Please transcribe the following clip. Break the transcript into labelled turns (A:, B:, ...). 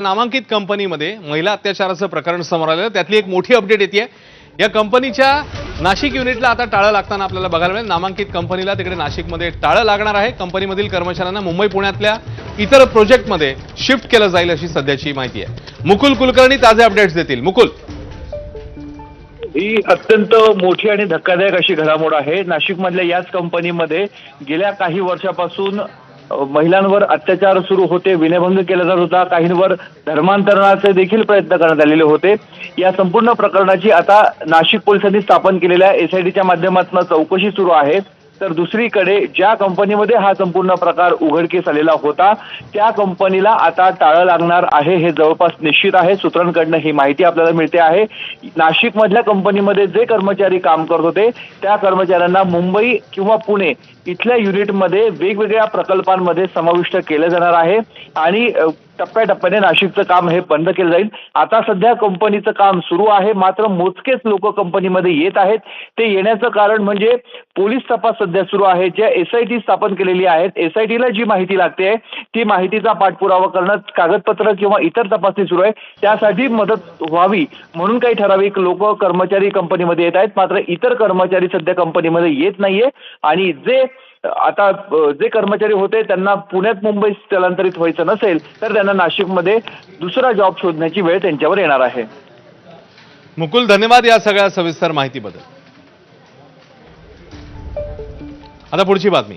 A: नामांकित कंपनीमध्ये महिला अत्याचाराचं प्रकरण समोर आलेलं त्यातली एक मोठी अपडेट येते। या कंपनीच्या नाशिक युनिटला आता टाळं लागताना आपल्याला बघायला मिळेल। नामांकित कंपनीला तिकडे नाशिकमध्ये टाळं लागणार आहे। कंपनीमधील कर्मचाऱ्यांना मुंबई पुण्यातल्या इतर प्रोजेक्टमध्ये शिफ्ट केलं जाईल अशी सध्याची माहिती आहे। मुकुल कुलकर्णी ताजे अपडेट्स देतील। मुकुल,
B: ही अत्यंत मोठी आणि धक्कादायक अशी घडामोड आहे। नाशिकमधल्या याच कंपनीमध्ये गेल्या काही वर्षापासून महिलांवर अत्याचार सुरू होते, विनयभंग केला जात होता, काहींवर धर्मांतरणाचे देखील प्रयत्न करण्यात आलेले होते। या संपूर्ण प्रकरणाची आता नाशिक पोलिसांनी स्थापन केलेल्या एसआयटीच्या माध्यमातून चौकशी सुरू आहे। तर दुसरीकडे ज्या कंपनीमध्ये हा संपूर्ण प्रकार उघडकीस आलेला होता त्या कंपनीला आता टाळं लागणार आहे, हे जवळपास निश्चित आहे। सूत्रांकडून ही माहिती आपल्याला मिळते आहे। नाशिकमधल्या कंपनीमध्ये जे कर्मचारी काम करत होते त्या कर्मचाऱ्यांना मुंबई किंवा पुणे इथल्या युनिटमध्ये वेगवेगळ्या प्रकल्पांमध्ये समाविष्ट केलं जाणार आहे आणि टप्प्याटप्प्याने नाशिकचं काम हे बंद केलं जाईल। आता सध्या कंपनीचं काम सुरू आहे, मात्र मोजकेच लोक कंपनीमध्ये येत आहेत। ते येण्याचं कारण म्हणजे पोलीस तपास सध्या सुरू आहे। ज्या एसआयटी स्थापन केलेली आहेत, एसआयटीला जी माहिती लागते ती माहितीचा पाठपुरावा करणं, कागदपत्र किंवा इतर तपासणी सुरू आहे, त्यासाठी मदत व्हावी म्हणून काही ठराविक लोक कर्मचारी कंपनीमध्ये येत आहेत। मात्र इतर कर्मचारी सध्या कंपनीमध्ये येत नाहीये आणि जे कर्मचारी होते त्यांना पुण्यात मुंबईत स्थलांतरित व्हायचं नसेल तर त्यांना नाशिकमध्ये दुसरा जॉब शोधण्याची वेळ त्यांच्यावर येणार आहे।
A: मुकुल, धन्यवाद या सगळ्या सविस्तर माहितीबद्दल। आता पुढची बातमी।